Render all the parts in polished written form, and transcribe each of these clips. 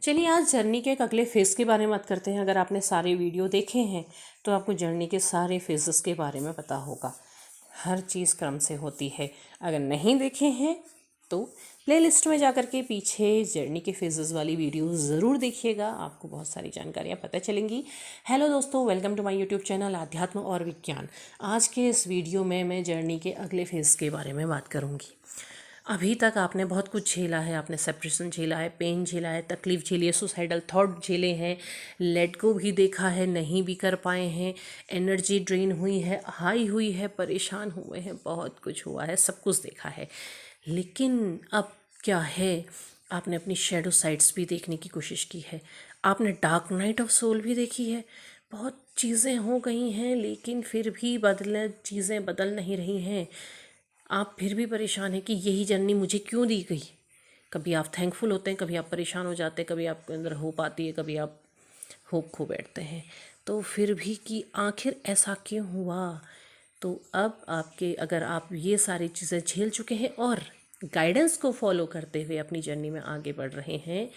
चलिए आज जर्नी के एक अगले फ़ेज़ के बारे में बात करते हैं। अगर आपने सारे वीडियो देखे हैं तो आपको जर्नी के सारे फेजेस के बारे में पता होगा। हर चीज़ क्रम से होती है। अगर नहीं देखे हैं तो प्लेलिस्ट में जाकर के पीछे जर्नी के फेजेस वाली वीडियो ज़रूर देखिएगा, आपको बहुत सारी जानकारियाँ पता चलेंगी। हेलो दोस्तों, welcome to my YouTube channel आध्यात्म और विज्ञान। आज के इस वीडियो में मैं जर्नी के अगले फेज़ के बारे में बात करूँगी। अभी तक आपने बहुत कुछ झेला है, आपने सेपरेशन झेला है, पेन झेला है, तकलीफ़ झेली है, सुसाइडल थॉट झेले हैं, लेट गो भी देखा है, नहीं भी कर पाए हैं, एनर्जी ड्रेन हुई है, हाई हुई है, परेशान हुए हैं, बहुत कुछ हुआ है, सब कुछ देखा है। लेकिन अब क्या है, आपने अपनी शेडो साइड्स भी देखने की कोशिश की है, आपने डार्क नाइट ऑफ सोल भी देखी है। बहुत चीज़ें हो गई हैं लेकिन फिर भी चीज़ें बदल नहीं रही हैं। आप फिर भी परेशान हैं कि यही जर्नी मुझे क्यों दी गई। कभी आप थैंकफुल होते हैं, कभी आप परेशान हो जाते हैं, कभी आपके अंदर होप आती है, कभी आप होप खो बैठते हैं। तो फिर भी कि आखिर ऐसा क्यों हुआ। तो अब आपके अगर आप ये सारी चीज़ें झेल चुके हैं और गाइडेंस को फॉलो करते हुए अपनी जर्नी में आगे बढ़ रहे हैं,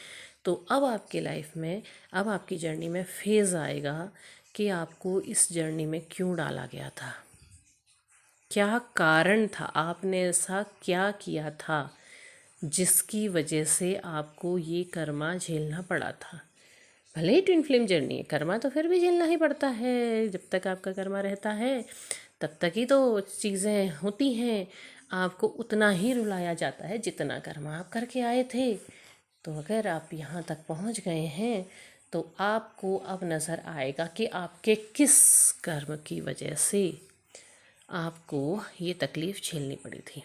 तो अब आपके लाइफ में, अब आपकी जर्नी में फेज़ आएगा कि आपको इस जर्नी में क्यों डाला गया था, क्या कारण था, आपने ऐसा क्या किया था जिसकी वजह से आपको ये कर्मा झेलना पड़ा था। भले ही ट्विन फ्लेम जर्नी है, कर्मा तो फिर भी झेलना ही पड़ता है। जब तक आपका कर्मा रहता है तब तक ही तो चीज़ें होती हैं। आपको उतना ही रुलाया जाता है जितना कर्मा आप करके आए थे। तो अगर आप यहाँ तक पहुँच गए हैं तो आपको अब नज़र आएगा कि आपके किस कर्म की वजह से आपको ये तकलीफ़ झेलनी पड़ी थी।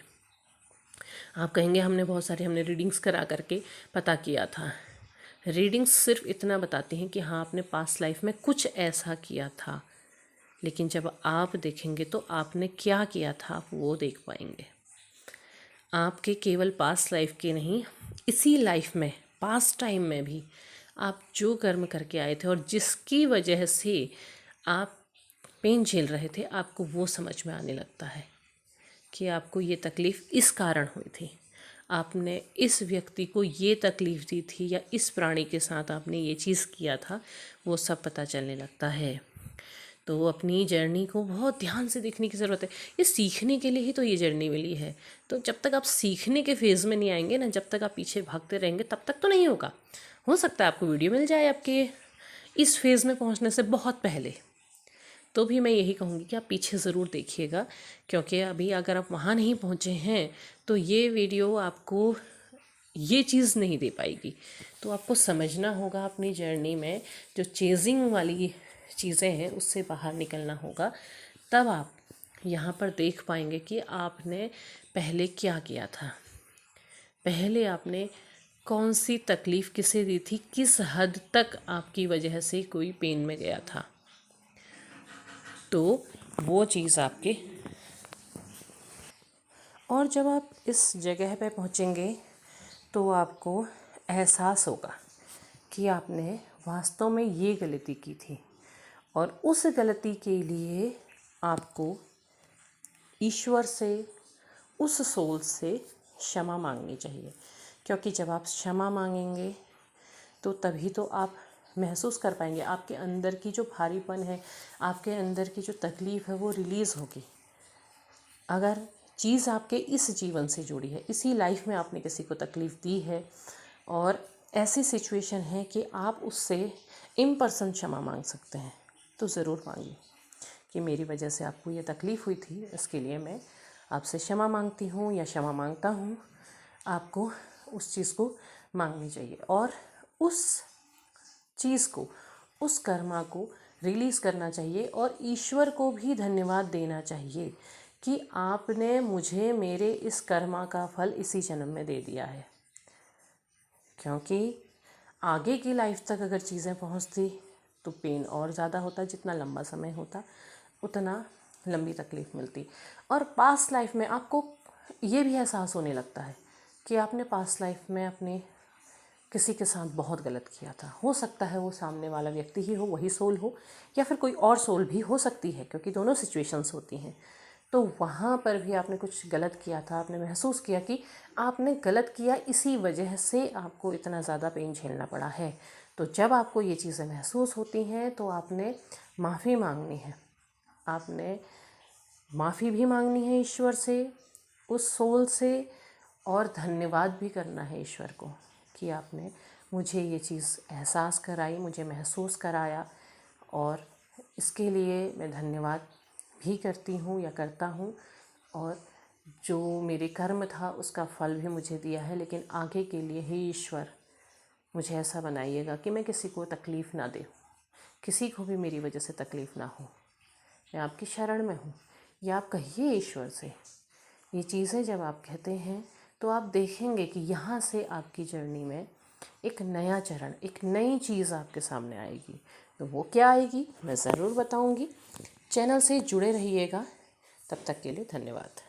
आप कहेंगे हमने रीडिंग्स करा करके पता किया था। रीडिंग्स सिर्फ इतना बताती हैं कि हाँ, आपने पास्ट लाइफ में कुछ ऐसा किया था, लेकिन जब आप देखेंगे तो आपने क्या किया था आप वो देख पाएंगे। आपके केवल पास्ट लाइफ के नहीं, इसी लाइफ में पास्ट टाइम में भी आप जो कर्म करके आए थे और जिसकी वजह से आप पेन झेल रहे थे, आपको वो समझ में आने लगता है कि आपको ये तकलीफ़ इस कारण हुई थी, आपने इस व्यक्ति को ये तकलीफ़ दी थी या इस प्राणी के साथ आपने ये चीज़ किया था, वो सब पता चलने लगता है। तो अपनी जर्नी को बहुत ध्यान से देखने की ज़रूरत है। ये सीखने के लिए ही तो ये जर्नी मिली है। तो जब तक आप सीखने के फेज़ में नहीं आएंगे ना, जब तक आप पीछे भागते रहेंगे तब तक तो नहीं होगा। हो सकता है आपको वीडियो मिल जाए आपके इस फेज़ में पहुंचने से बहुत पहले, तो भी मैं यही कहूँगी कि आप पीछे ज़रूर देखिएगा, क्योंकि अभी अगर आप वहाँ नहीं पहुँचे हैं तो ये वीडियो आपको ये चीज़ नहीं दे पाएगी। तो आपको समझना होगा अपनी जर्नी में जो चेजिंग वाली चीज़ें हैं उससे बाहर निकलना होगा। तब आप यहाँ पर देख पाएंगे कि आपने पहले क्या किया था, पहले आपने कौन सी तकलीफ़ किसे दी थी, किस हद तक आपकी वजह से कोई पेन में गया था। तो वो चीज़ आपके, और जब आप इस जगह पे पहुँचेंगे तो आपको एहसास होगा कि आपने वास्तव में ये गलती की थी और उस गलती के लिए आपको ईश्वर से, उस सोल से क्षमा मांगनी चाहिए। क्योंकि जब आप क्षमा मांगेंगे तो तभी तो आप महसूस कर पाएंगे, आपके अंदर की जो भारीपन है, आपके अंदर की जो तकलीफ़ है वो रिलीज़ होगी। अगर चीज़ आपके इस जीवन से जुड़ी है, इसी लाइफ में आपने किसी को तकलीफ़ दी है और ऐसी सिचुएशन है कि आप उससे इन पर्सन क्षमा मांग सकते हैं, तो ज़रूर मांगिए कि मेरी वजह से आपको ये तकलीफ़ हुई थी, इसके लिए मैं आपसे क्षमा मांगती हूँ या क्षमा मांगता हूँ। आपको उस चीज़ को मांगनी चाहिए और उस चीज़ को, उस कर्मा को रिलीज़ करना चाहिए और ईश्वर को भी धन्यवाद देना चाहिए कि आपने मुझे मेरे इस कर्मा का फल इसी जन्म में दे दिया है। क्योंकि आगे की लाइफ तक अगर चीज़ें पहुंचती तो पेन और ज़्यादा होता, जितना लंबा समय होता उतना लंबी तकलीफ़ मिलती। और पास्ट लाइफ में आपको ये भी एहसास होने लगता है कि आपने पास्ट लाइफ में अपने किसी के साथ बहुत गलत किया था। हो सकता है वो सामने वाला व्यक्ति ही हो, वही सोल हो, या फिर कोई और सोल भी हो सकती है, क्योंकि दोनों सिचुएशंस होती हैं। तो वहाँ पर भी आपने कुछ गलत किया था, आपने महसूस किया कि आपने गलत किया, इसी वजह से आपको इतना ज़्यादा पेन झेलना पड़ा है। तो जब आपको ये चीज़ें महसूस होती हैं तो आपने माफ़ी मांगनी है, आपने माफ़ी भी मांगनी है ईश्वर से, उस सोल से, और धन्यवाद भी करना है ईश्वर को कि आपने मुझे ये चीज़ एहसास कराई, मुझे महसूस कराया, और इसके लिए मैं धन्यवाद भी करती हूँ या करता हूँ। और जो मेरे कर्म था उसका फल भी मुझे दिया है, लेकिन आगे के लिए ही ईश्वर मुझे ऐसा बनाइएगा कि मैं किसी को तकलीफ़ ना दूँ, किसी को भी मेरी वजह से तकलीफ़ ना हो। मैं आपकी शरण में हूँ, या आप कहिए ईश्वर से। ये चीज़ें जब आप कहते हैं तो आप देखेंगे कि यहाँ से आपकी जर्नी में एक नया चरण, एक नई चीज़ आपके सामने आएगी। तो वो क्या आएगी मैं ज़रूर बताऊँगी। चैनल से जुड़े रहिएगा। तब तक के लिए धन्यवाद।